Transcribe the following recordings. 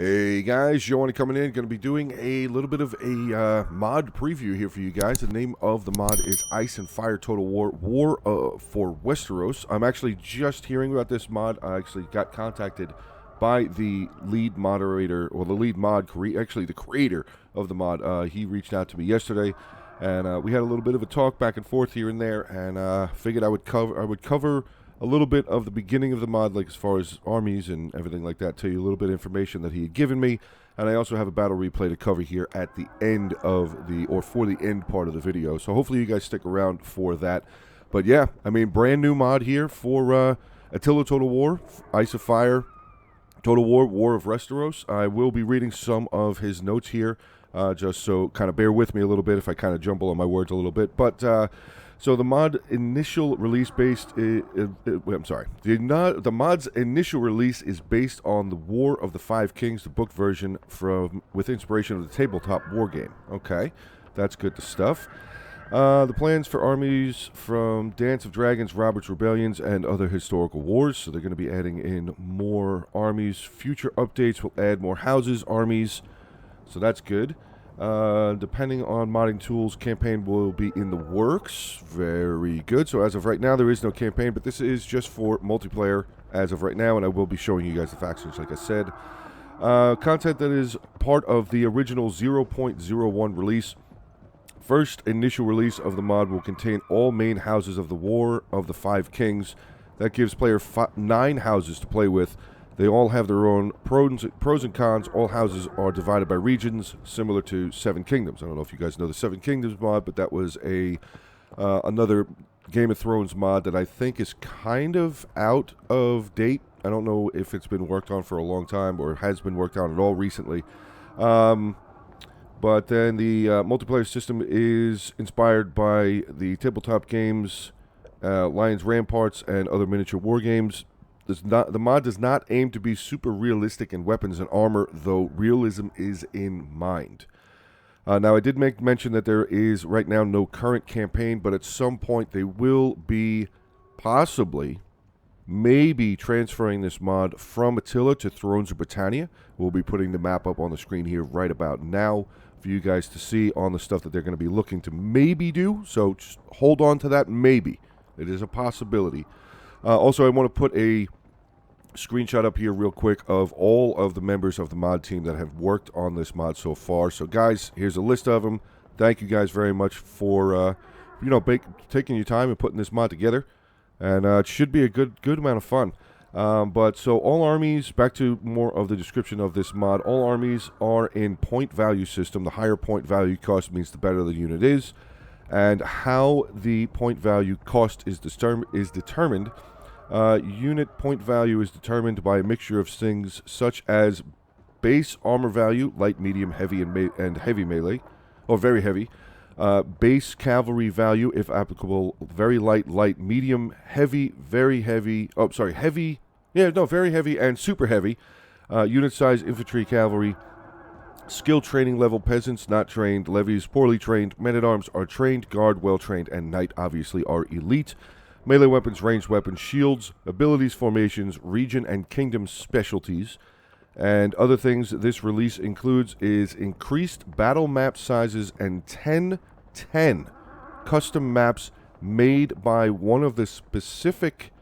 Hey guys, Onit coming in. Going to be doing a little bit of a mod preview here for you guys. The name of the mod is Ice and Fire Total War for Westeros. I'm actually just hearing about this mod. I actually got contacted by the lead moderator, or the lead mod, actually the creator of the mod. He reached out to me yesterday, and we had a little bit of a talk back and forth here and there, and figured I would cover a little bit of the beginning of the mod, like as far as armies and everything like that, tell you a little bit of information that he had given me, and I also have a battle replay to cover here at the end of for the end part of the video, so hopefully you guys stick around for that. But yeah, I mean, brand new mod here for Attila Total War, Ice of Fire, Total War, War of Westeros. I will be reading some of his notes here, just so kind of bear with me a little bit if I kind of jumble on my words a little bit, but so the mod initial release the mod's initial release is based on the War of the Five Kings, the book version with inspiration of the tabletop war game. Okay, that's good stuff. The plans for armies from Dance of Dragons, Robert's Rebellions, and other historical wars. So they're going to be adding in more armies. Future updates will add more houses, armies. So that's good. Depending on modding tools, campaign will be in the works. Very good. So as of right now, there is no campaign, but this is just for multiplayer as of right now, and I will be showing you guys the factions, like I said. Content that is part of the original 0.01 release. First initial release of the mod will contain all main houses of the War of the Five Kings. That gives player 9 houses to play with. They all have their own pros and cons. All houses are divided by regions, similar to Seven Kingdoms. I don't know if you guys know the Seven Kingdoms mod, but that was another Game of Thrones mod that I think is kind of out of date. I don't know if it's been worked on for a long time or has been worked on at all recently. But then the multiplayer system is inspired by the tabletop games, Lions Ramparts, and other miniature war games. The mod does not aim to be super realistic in weapons and armor, though realism is in mind. Now, I did make mention that there is right now no current campaign, but at some point they will be maybe transferring this mod from Attila to Thrones of Britannia. We'll be putting the map up on the screen here right about now for you guys to see on the stuff that they're going to be looking to maybe do. So just hold on to that maybe. It is a possibility. Also, I want to put a screenshot up here real quick of all of the members of the mod team that have worked on this mod so far. So guys, here's a list of them. Thank you guys very much for taking your time and putting this mod together, and it should be a good amount of fun. But so all armies, back to more of the description of this mod, all armies are in point value system. The higher point value cost means the better the unit is, and how the point value cost is determined. Unit point value is determined by a mixture of things such as base armor value, light, medium, heavy, and heavy melee, or very heavy. Base cavalry value, if applicable, very light, medium, heavy, very heavy. Oh, sorry, heavy. Yeah, no, very heavy and super heavy. Unit size, infantry, cavalry. Skill training level, peasants not trained, levies poorly trained, men-at-arms are trained, guard well trained, and knight obviously are elite. Melee weapons, ranged weapons, shields, abilities, formations, region and kingdom specialties. And other things this release includes is increased battle map sizes and 10 custom maps made by one of the specific,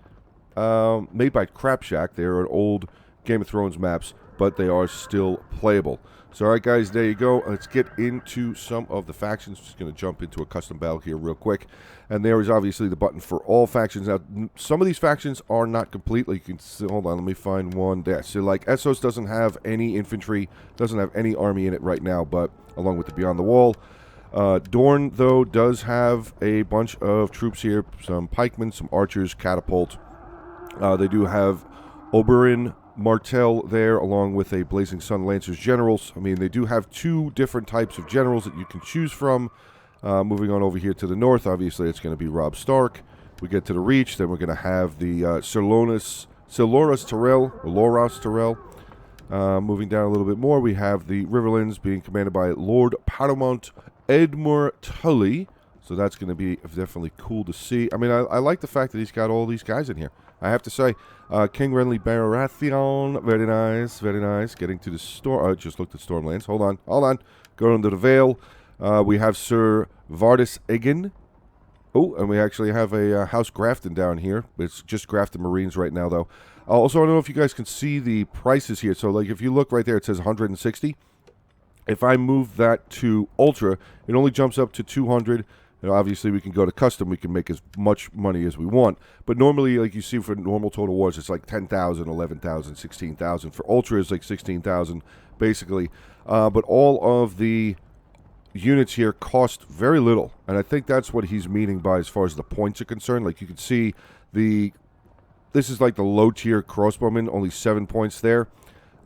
made by Crap Shack. They're an old Game of Thrones maps, but they are still playable. So, all right, guys, there you go. Let's get into some of the factions. Just going to jump into a custom battle here real quick. And there is obviously the button for all factions. Now, some of these factions are not complete. Like you can see, hold on, let me find one there. So, like, Essos doesn't have any infantry, doesn't have any army in it right now, but along with the Beyond the Wall. Dorne, though, does have a bunch of troops here. Some pikemen, some archers, catapult. They do have Oberyn Martell there, along with a Blazing Sun Lancers generals. I mean, they do have 2 different types of generals that you can choose from. Moving on over here to the north, obviously it's going to be Robb Stark. We get to the Reach, then we're going to have the Loras Tyrell. Moving down a little bit more, we have the Riverlands being commanded by Lord Paramount Edmure Tully. So that's going to be definitely cool to see. I mean, I like the fact that he's got all these guys in here. I have to say. King Renly Baratheon, very nice, very nice. Getting to the storm. I just looked at Stormlands. Hold on. Going to the Vale. We have Sir Vardis Egan. Oh, and we actually have a House Grafton down here. It's just Grafton Marines right now, though. Also, I don't know if you guys can see the prices here. So, like, if you look right there, it says 160. If I move that to Ultra, it only jumps up to 200. You know, obviously, we can go to custom. We can make as much money as we want. But normally, like you see for normal Total Wars, it's like 10,000, 11,000, 16,000. For Ultra, it's like 16,000, basically. But all of the units here cost very little. And I think that's what he's meaning by as far as the points are concerned. Like, you can see this is like the low-tier crossbowman, only 7 points there.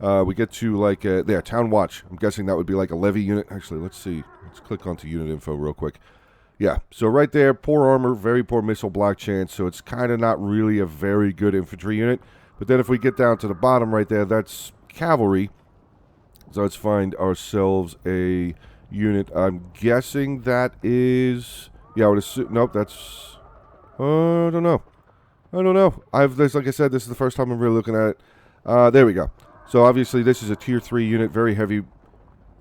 We get to, like, there, Town Watch. I'm guessing that would be like a levy unit. Actually, let's see. Let's click onto unit info real quick. Yeah, so right there, poor armor, very poor missile block chance, so it's kind of not really a very good infantry unit. But then if we get down to the bottom right there, that's cavalry. So let's find ourselves a unit. I'm guessing that is... Yeah, I would assume... Nope, that's... I don't know. Like I said, this is the first time I'm really looking at it. There we go. So obviously this is a tier 3 unit, very heavy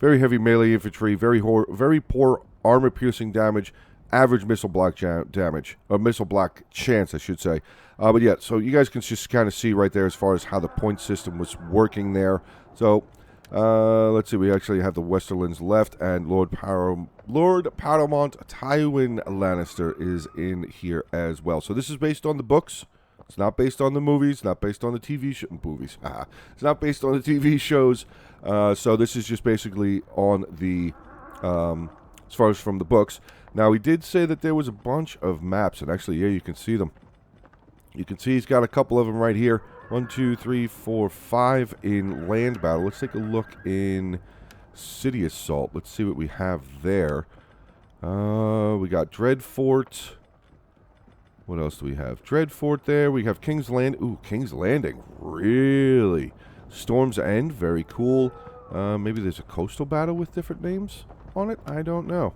melee infantry, very poor armor-piercing damage, average missile block damage, or missile block chance, I should say. But yeah, so you guys can just kind of see right there as far as how the point system was working there. So let's see, we actually have the Westerlands left, and Lord Paramount Tywin Lannister is in here as well. So this is based on the books. It's not based on the movies, not based on the TV movies. It's not based on the TV shows. So this is just basically on the... as far as from the books. Now, he did say that there was a bunch of maps, and actually, yeah, you can see them. You can see he's got a couple of them right here. 1, 2, 3, 4, 5 in land battle. Let's take a look in City Assault. Let's see what we have there. We got Dreadfort. What else do we have? Dreadfort there. We have King's Land. Ooh, King's Landing. Really? Storm's End. Very cool. Maybe there's a coastal battle with different names on it? I don't know.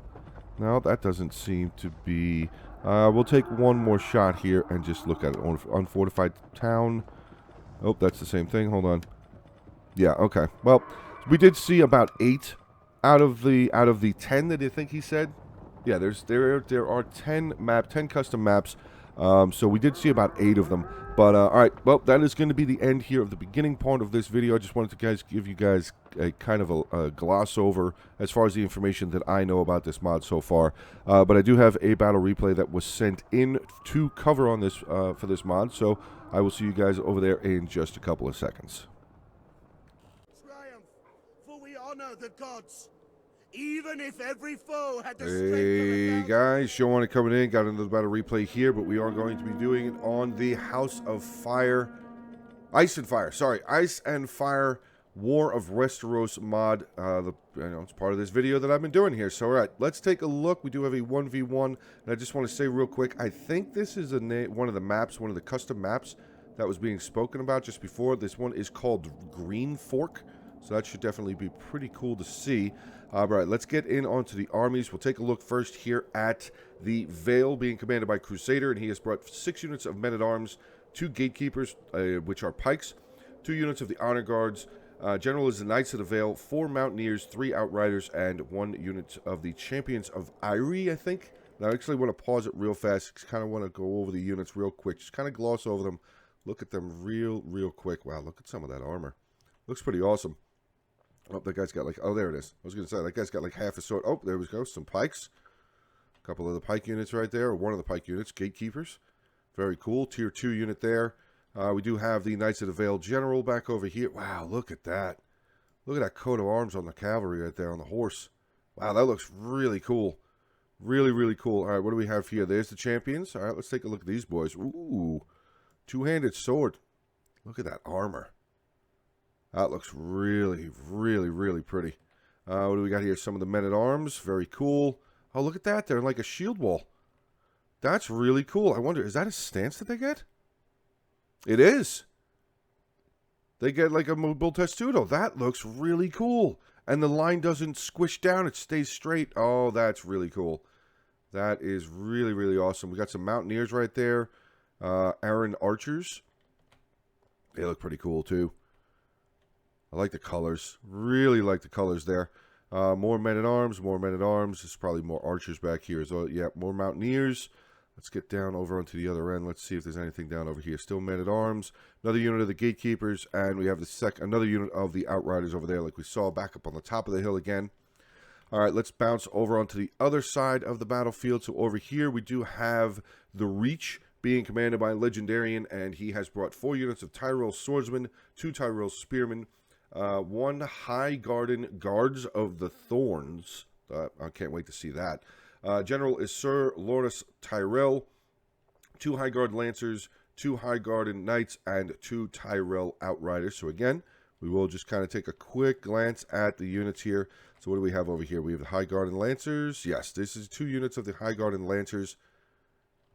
No, that doesn't seem to be... we'll take one more shot here and just look at it. Unfortified town. Oh, that's the same thing. Hold on. Yeah, okay. Well, we did see about 8 out of the 10 that I think he said. Yeah, there are 10 custom maps. So we did see about 8 of them. But, all right, well, that is going to be the end here of the beginning part of this video. I just wanted to give you guys a kind of a gloss over as far as the information that I know about this mod so far. But I do have a battle replay that was sent in to cover on this for this mod. So I will see you guys over there in just a couple of seconds. Triumph, for we honor the gods. Even if every foe had the strength of Hey guys, Show On It coming in. Got another battle replay here, but we are going to be doing it on the House of Fire. Ice and Fire War of Westeros mod. It's part of this video that I've been doing here. So, all right, let's take a look. We do have a 1v1, and I just want to say real quick, I think this is one of the maps, one of the custom maps that was being spoken about just before. This one is called Green Fork, so that should definitely be pretty cool to see. All right, let's get in onto the armies. We'll take a look first here at the Vale being commanded by Crusader, and he has brought 6 units of men-at-arms, 2 gatekeepers, which are pikes, 2 units of the honor guards. General is the Knights of the Vale, 4 mountaineers, 3 outriders, and 1 unit of the champions of Eyrie, I think. Now, I actually want to pause it real fast. Just kind of want to go over the units real quick. Just kind of gloss over them. Look at them real quick. Wow, look at some of that armor. Looks pretty awesome. Oh, that guy's got like... Oh, there it is. I was going to say, that guy's got like half a sword. Oh, there we go. Some pikes. A couple of the pike units right there. Or one of the pike units. Gatekeepers. Very cool. Tier 2 unit there. We do have the Knights of the Vale General back over here. Wow, look at that. Look at that coat of arms on the cavalry right there on the horse. Wow, that looks really cool. Really cool. All right, what do we have here? There's the champions. All right, let's take a look at these boys. Ooh, 2-handed sword. Look at that armor. That looks really pretty. What do we got here? Some of the men-at-arms. Very cool. Oh, look at that. They're like a shield wall. That's really cool. I wonder, is that a stance that they get? It is. They get like a mobile testudo. That looks really cool. And the line doesn't squish down. It stays straight. Oh, that's really cool. That is really awesome. We got some mountaineers right there. Aaron archers. They look pretty cool, too. I like the colors. Really like the colors there. More men-at-arms, more men-at-arms. There's probably more archers back here as well. Yeah, more mountaineers. Let's get down over onto the other end. Let's see if there's anything down over here. Still men-at-arms. Another unit of the gatekeepers. And we have another unit of the outriders over there like we saw back up on the top of the hill again. All right, let's bounce over onto the other side of the battlefield. So over here we do have the Reach being commanded by Legendarian. And he has brought 4 units of Tyrell Swordsmen, 2 Tyrell Spearmen, 1 High Garden Guards of the Thorns. I can't wait to see that. General is Sir Lornas Tyrell, 2 High Guard Lancers, 2 High Garden Knights, and 2 Tyrell Outriders. So again, we will just kind of take a quick glance at the units here. So what do we have over here? We have the High Garden Lancers. Yes, this is 2 units of the High Garden Lancers.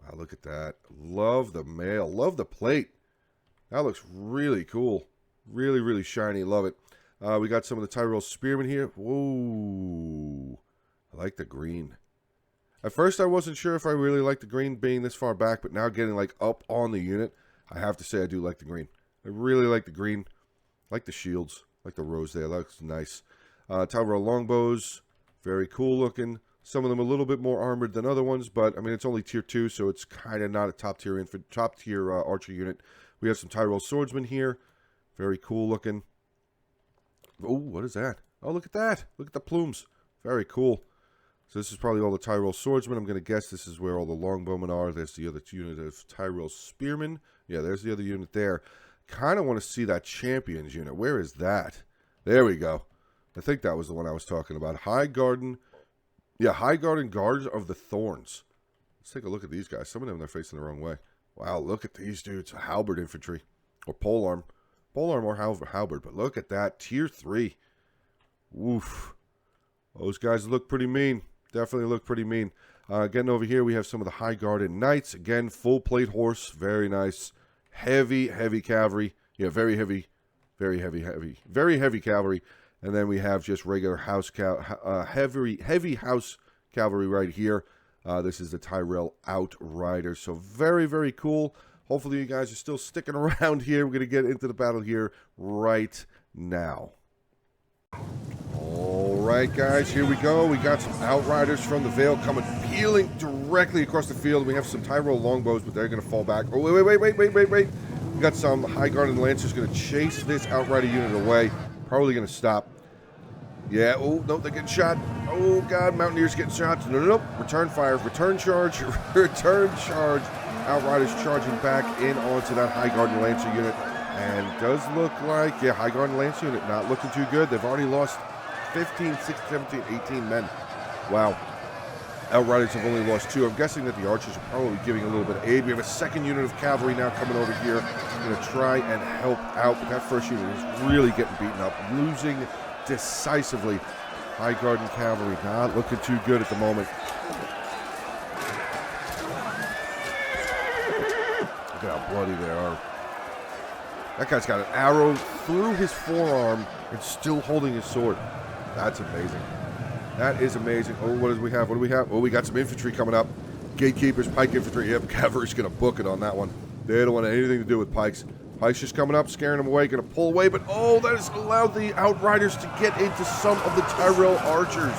Wow, look at that. Love the mail. Love the plate. That looks really cool. Really, really shiny. Love it. We got some of the Tyrell Spearmen here. Whoa. I like the green. At first, I wasn't sure if I really liked the green being this far back, but now getting like up on the unit, I have to say I do like the green. I really like the green. I like the shields. I like the rose there. That looks nice. Tyrell Longbows. Very cool looking. Some of them a little bit more armored than other ones, but I mean, it's only tier 2, so it's kind of not a top tier archer unit. We have some Tyrell Swordsmen here. Very cool looking. Oh, what is that? Oh, look at that. Look at the plumes. Very cool. So this is probably all the Tyrell Swordsmen. I'm going to guess this is where all the Longbowmen are. There's the other unit of Tyrell Spearmen. Yeah, there's the other unit there. Kind of want to see that Champions unit. Where is that? There we go. I think that was the one I was talking about. High Garden. Yeah, High Garden Guards of the Thorns. Let's take a look at these guys. Some of them, they're facing the wrong way. Wow, look at these dudes. Halberd infantry. Or polearm. Polearm or halberd. But look at that. Tier 3. Woof. Those guys look pretty mean. Definitely look pretty mean. Getting over here, we have some of the High Garden Knights. Again, full plate horse. Very nice. Heavy, heavy cavalry. Yeah, very heavy. Very heavy, heavy. Very heavy cavalry. And then we have just regular heavy house cavalry right here. This is the Tyrell Outriders. So very, very cool. Hopefully you guys are still sticking around here. We're going to get into the battle here right now. All right, guys, here we go. We got some Outriders from the Vale coming, peeling directly across the field. We have some Tyrell Longbows, but they're going to fall back. Oh, wait. We got some High Garden Lancers going to chase this Outrider unit away. Probably going to stop. Yeah, oh, no, they're getting shot. Oh, God, Mountaineers getting shot. No. Return fire, return charge, return charge. Outriders charging back in onto that High Garden Lancer unit. And does look like, yeah, High Garden Lancer unit not looking too good. They've already lost 15, 16, 17, 18 men. Wow. Outriders have only lost 2. I'm guessing that the archers are probably giving a little bit of aid. We have a second unit of cavalry now coming over here. Going to try and help out, but that first unit is really getting beaten up, losing decisively. High Garden Cavalry not looking too good at the moment. Look at how bloody they are. That guy's got an arrow through his forearm and still holding his sword. That's amazing. That is amazing. Oh, what do we have? What do we have? Oh, we got some infantry coming up. Gatekeepers, pike infantry. Yep, cavalry's going to book it on that one. They don't want anything to do with pikes. Pikes just coming up, scaring them away, going to pull away. But, oh, that has allowed the Outriders to get into some of the Tyrell archers.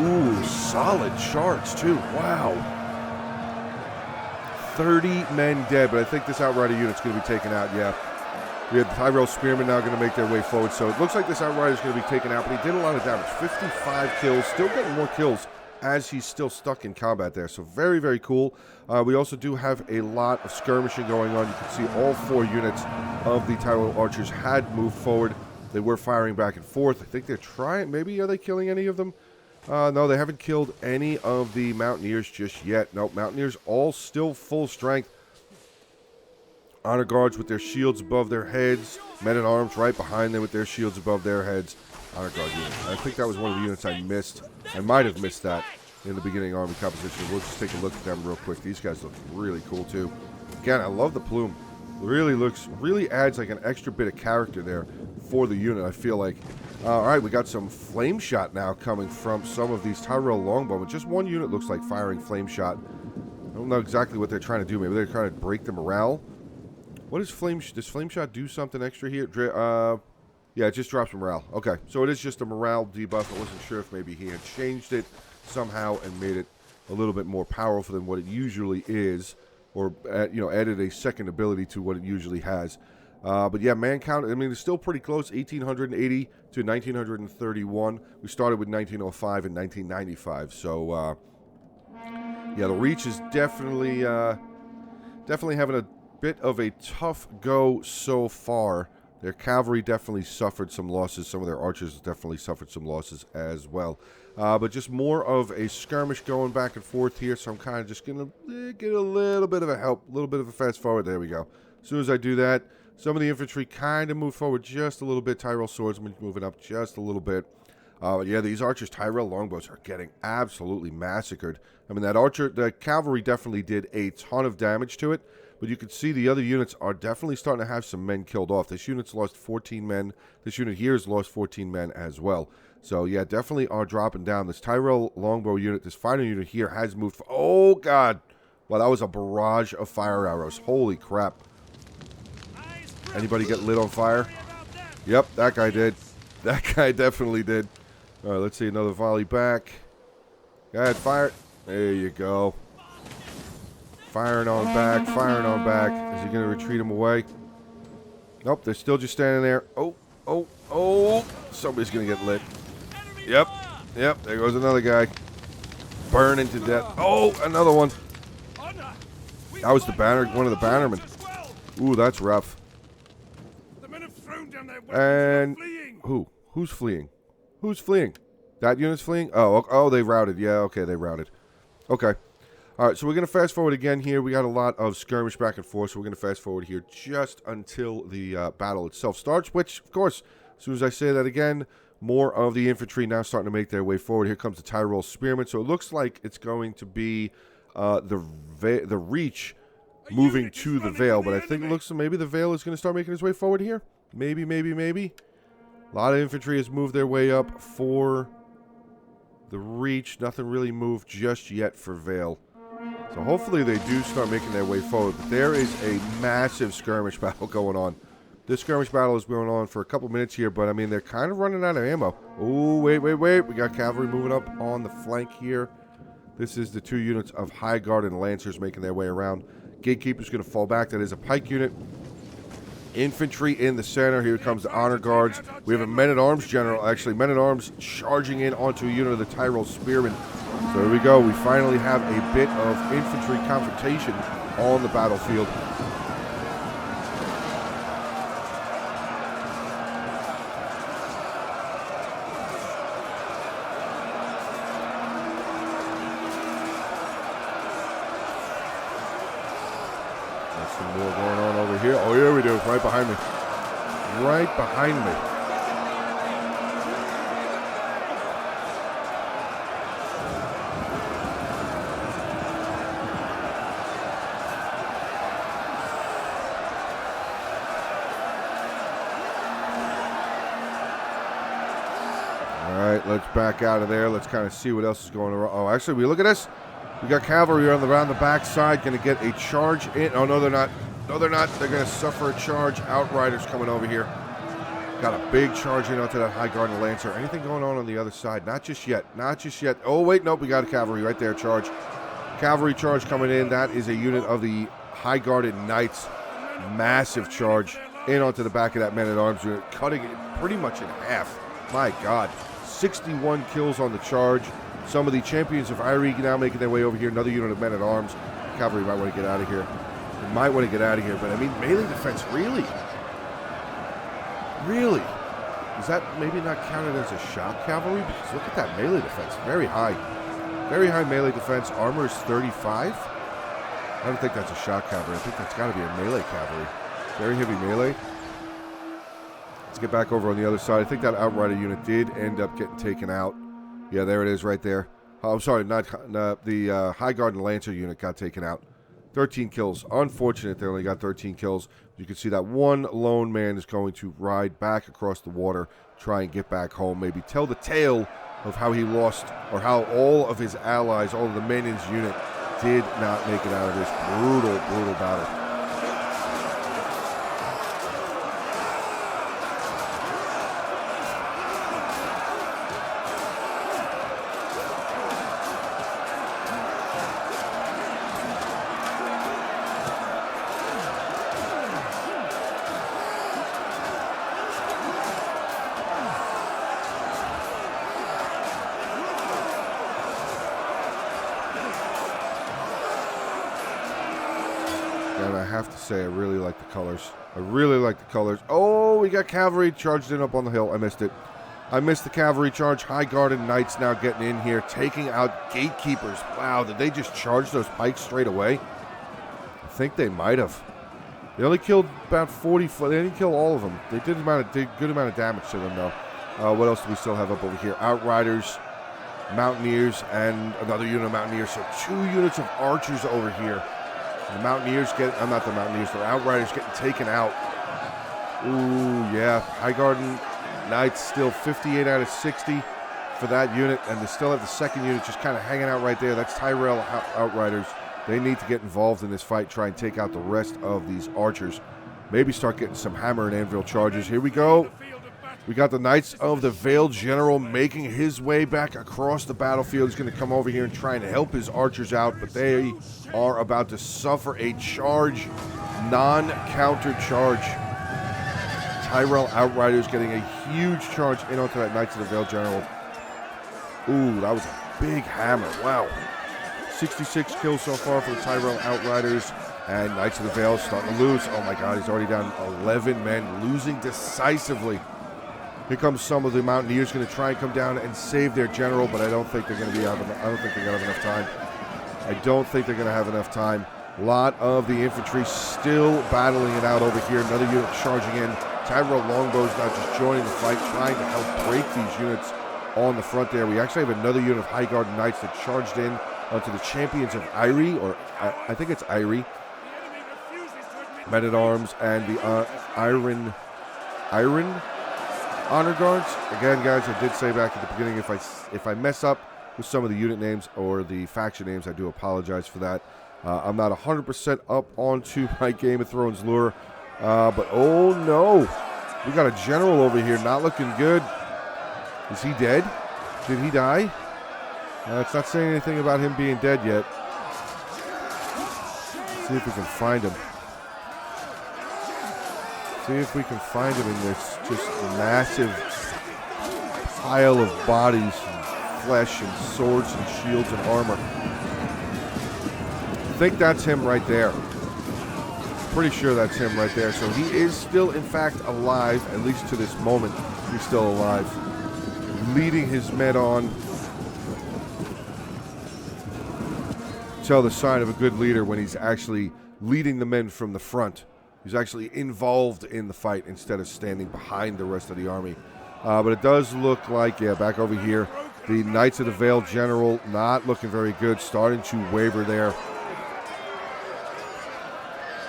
Ooh, solid charge, too. Wow. 30 men dead, but I think this Outrider unit's going to be taken out, yeah. We have the Tyrell Spearmen now going to make their way forward, so it looks like this Outrider's going to be taken out, but he did a lot of damage. 55 kills, still getting more kills as he's still stuck in combat there, so very, very cool. We also do have a lot of skirmishing going on. You can see all 4 units of the Tyrell archers had moved forward. They were firing back and forth. I think they're trying, maybe are they killing any of them? No, they haven't killed any of the Mountaineers just yet. Nope, Mountaineers all still full strength. Honor guards with their shields above their heads. Men-at-arms right behind them with their shields above their heads. Honor guard unit. I think that was one of the units I missed. I might have missed that in the beginning army composition. We'll just take a look at them real quick. These guys look really cool too. Again, I love the plume. Really adds like an extra bit of character there for the unit, I feel like. All right, we got some flame shot now coming from some of these Tyrell Longbowmen. Just one unit looks like firing flame shot. I don't know exactly what they're trying to do. Maybe they're trying to break the morale. What is does flame shot do something extra here? Yeah, it just drops morale. Okay, so it is just a morale debuff. I wasn't sure if maybe he had changed it somehow and made it a little bit more powerful than what it usually is, or added a second ability to what it usually has. But yeah, man count, I mean, it's still pretty close, 1,880 to 1,931. We started with 1905 and 1995, so yeah, the Reach is definitely having a bit of a tough go so far. Their cavalry definitely suffered some losses. Some of their archers definitely suffered some losses as well. But just more of a skirmish going back and forth here, so I'm kind of just going to get a little bit of a help, a little bit of a fast forward. There we go. As soon as I do that, some of the infantry kind of move forward just a little bit. Tyrell swordsmen moving up just a little bit. But yeah, these archers, Tyrell longbows, are getting absolutely massacred. I mean, the cavalry definitely did a ton of damage to it. But you can see the other units are definitely starting to have some men killed off. This unit's lost 14 men. This unit here has lost 14 men as well. So, yeah, definitely are dropping down. This Tyrell longbow unit, this final unit here has moved. Oh, God. Wow, that was a barrage of fire arrows. Holy crap. Anybody get lit on fire? Yep, that guy did. That guy definitely did. All right, let's see another volley back. Go ahead, fire. There you go. Firing on back, firing on back. Is he going to retreat him away? Nope, they're still just standing there. Oh. Somebody's going to get lit. Yep, there goes another guy. Burning to death. Oh, another one. That was one of the bannermen. Ooh, that's rough. And who's fleeing? Who's fleeing? That unit's fleeing? Oh, they routed. Yeah, okay, they routed. Okay. All right, so we're going to fast forward again here. We got a lot of skirmish back and forth, so we're going to fast forward here just until the battle itself starts, which, of course, as soon as I say that again, more of the infantry now starting to make their way forward. Here comes the Tyrell Spearmen, so it looks like it's going to be the Reach moving to the Vale, but I think it looks like maybe the Vale is going to start making its way forward here. Maybe. A lot of infantry has moved their way up for the Reach. Nothing really moved just yet for Vale. So hopefully they do start making their way forward. But there is a massive skirmish battle going on. This skirmish battle is going on for a couple minutes here, but I mean, they're kind of running out of ammo. Oh, wait. We got cavalry moving up on the flank here. This is the two units of High Guard and Lancers making their way around. Gatekeeper's going to fall back. That is a pike unit. Infantry in the center. Here comes the Honor Guards. We have a men-at-arms general, actually, men-at-arms charging in onto a unit of the Tyrell Spearmen. So here we go. We finally have a bit of infantry confrontation on the battlefield. There's some more going on over here. Oh, here we do. Right behind me. Right behind me. Alright, let's back out of there. Let's kind of see what else is going on. Oh, actually, we look at this. We got cavalry around the back side. Going to get a charge in. Oh, no, they're not. No, they're not. They're going to suffer a charge. Outriders coming over here. Got a big charge in onto that High Guard and Lancer. Anything going on the other side? Not just yet. Not just yet. Oh, wait. Nope. We got a cavalry right there. Charge. Cavalry charge coming in. That is a unit of the High Guarded Knights. Massive charge in onto the back of that men-at-arms unit. Cutting it pretty much in half. My God. 61 kills on the charge. Some of the champions of Irie now making their way over here. Another unit of men-at-arms. Cavalry might want to get out of here. They might want to get out of here, but I mean, melee defense, really? Really? Is that maybe not counted as a shock cavalry? Because look at that melee defense. Very high. Very high melee defense. Armor is 35. I don't think that's a shock cavalry. I think that's got to be a melee cavalry. Very heavy melee. Let's get back over on the other side. I think that Outrider unit did end up getting taken out. Yeah, there it is right there. Oh, I'm sorry, not the High Guard and Lancer unit got taken out. 13 kills. Unfortunate they only got 13 kills. You can see that one lone man is going to ride back across the water, try and get back home, maybe tell the tale of how he lost, or how all of his allies, all of the men in his unit, did not make it out of this brutal, brutal battle. have to say I really like the colors. I really like the colors. Oh, we got cavalry charged in up on the hill. I missed it. I missed the cavalry charge. High Guard and Knights now getting in here, taking out gatekeepers. Wow, did they just charge those pikes straight away? I think they might have. They only killed about 40. They didn't kill all of them. They did a good amount of damage to them, though. What else do we still have up over here? Outriders, Mountaineers, and another unit of Mountaineers. So 2 units of archers over here. The Mountaineers get... I'm not the Mountaineers. The Outriders getting taken out. Ooh, yeah. High Guard and Knights still 58 out of 60 for that unit. And they still have the second unit just kind of hanging out right there. That's Tyrell Outriders. They need to get involved in this fight, try and take out the rest of these archers. Maybe start getting some hammer and anvil charges. Here we go. We got the Knights of the Vale General making his way back across the battlefield. He's going to come over here and try and help his archers out, but they are about to suffer a charge, non-counter charge. Tyrell Outriders getting a huge charge in onto that Knights of the Vale General. Ooh, that was a big hammer. Wow. 66 kills so far for the Tyrell Outriders. And Knights of the Vale starting to lose. Oh my God, he's already down 11 men, losing decisively. Here comes some of the Mountaineers going to try and come down and save their general, but I don't think they're going to be out of. I don't think they're going to have enough time. I don't think they're going to have enough time. A lot of the infantry still battling it out over here. Another unit charging in. Tyrell Longbows now just joining the fight, trying to help break these units on the front there. We actually have another unit of High Guard Knights that charged in onto the champions of Irie, or I think it's Irie. Men-at-Arms and the Iron Honor Guards. Again, guys, I did say back at the beginning, if I mess up with some of the unit names or the faction names, I do apologize for that. I'm not 100% up onto my Game of Thrones lore, but oh no, we got a general over here not looking good. Is he dead? Did he die? It's not saying anything about him being dead yet. Let's see if we can find him. See if we can find him in this just massive pile of bodies and flesh and swords and shields and armor. I think that's him right there. Pretty sure that's him right there. So he is still, in fact, alive, at least to this moment. He's still alive. Leading his men on. Tell the sign of a good leader when he's actually leading the men from the front. He's actually involved in the fight instead of standing behind the rest of the army. But it does look like, yeah, back over here, the Knights of the Vale General not looking very good, starting to waver there.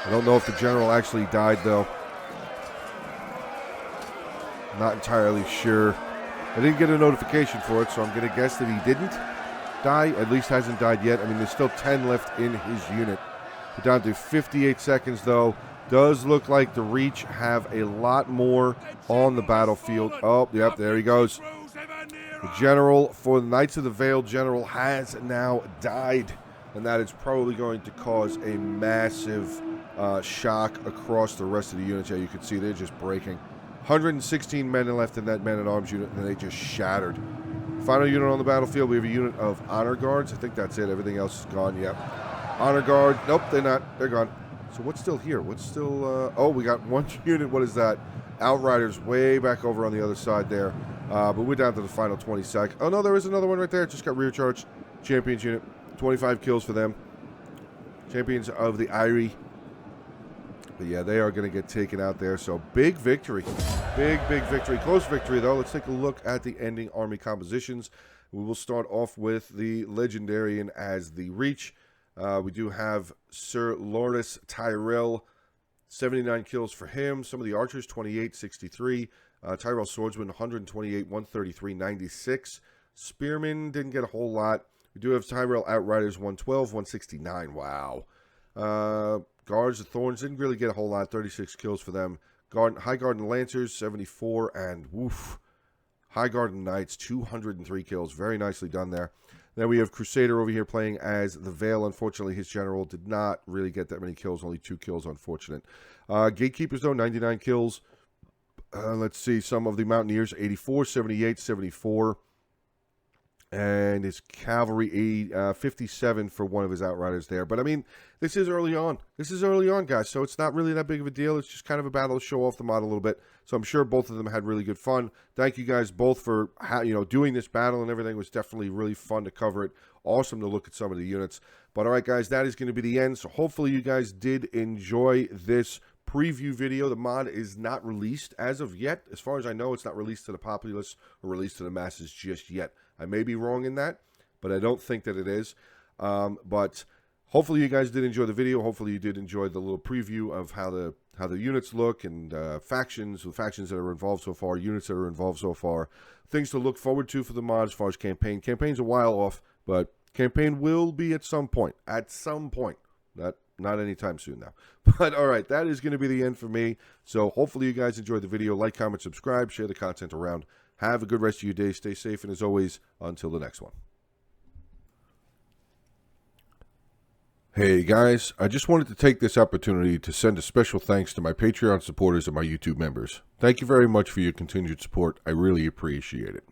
I don't know if the general actually died, though. Not entirely sure. I didn't get a notification for it, so I'm going to guess that he didn't die. At least hasn't died yet. I mean, there's still 10 left in his unit. We're down to 58 seconds, though. Does look like the Reach have a lot more on the battlefield. Oh, yep, there he goes. The general for the Knights of the Vale General has now died, and that is probably going to cause a massive shock across the rest of the units. Yeah, you can see they're just breaking. 116 men left in that men-at-arms unit, and they just shattered. Final unit on the battlefield, we have a unit of Honor Guards. I think that's it. Everything else is gone. Yep. Honor Guard. Nope, they're not. They're gone. So what's still here? What's still... oh, we got one unit. What is that? Outriders way back over on the other side there. But we're down to the final 20 seconds. Oh, no, there is another one right there. Just got rear charged. Champions unit. 25 kills for them. Champions of the Irie. But yeah, they are going to get taken out there. So big victory. Big victory. Close victory, though. Let's take a look at the ending army compositions. We will start off with the Legendarian as the Reach. We do have Sir Loris Tyrell, 79 kills for him. Some of the archers, 28, 63. Tyrell Swordsman, 128, 133, 96. Spearmen didn't get a whole lot. We do have Tyrell Outriders, 112, 169. Wow. Guards of Thorns didn't really get a whole lot. 36 kills for them. High Guard and Lancers, 74. And woof. High Guard and Knights, 203 kills. Very nicely done there. Then we have Crusader over here playing as the Vale. Unfortunately, his general did not really get that many kills. Only 2 kills, unfortunate. Gatekeepers, though, 99 kills. Let's see. Some of the Mountaineers, 84, 78, 74. And his cavalry 57 for one of his outriders there. But I mean, this is early on. This is early on, guys. So it's not really that big of a deal. It's just kind of a battle to show off the mod a little bit. So I'm sure both of them had really good fun. Thank you guys both for doing this battle and everything. It was definitely really fun to cover it. Awesome to look at some of the units. But all right, guys, that is going to be the end. So hopefully you guys did enjoy this preview video. The mod is not released as of yet. As far as I know, it's not released to the populace or released to the masses just yet. I may be wrong in that, but I don't think that it is. But hopefully you guys did enjoy the video. Hopefully you did enjoy the little preview of how the units look and the factions that are involved so far, units that are involved so far, things to look forward to for the mod as far as campaign. Campaign's a while off, but campaign will be at some point. At some point. Not anytime soon now. But all right, that is going to be the end for me. So hopefully you guys enjoyed the video. Like, comment, subscribe, share the content around. Have a good rest of your day. Stay safe, and as always, until the next one. Hey guys, I just wanted to take this opportunity to send a special thanks to my Patreon supporters and my YouTube members. Thank you very much for your continued support. I really appreciate it.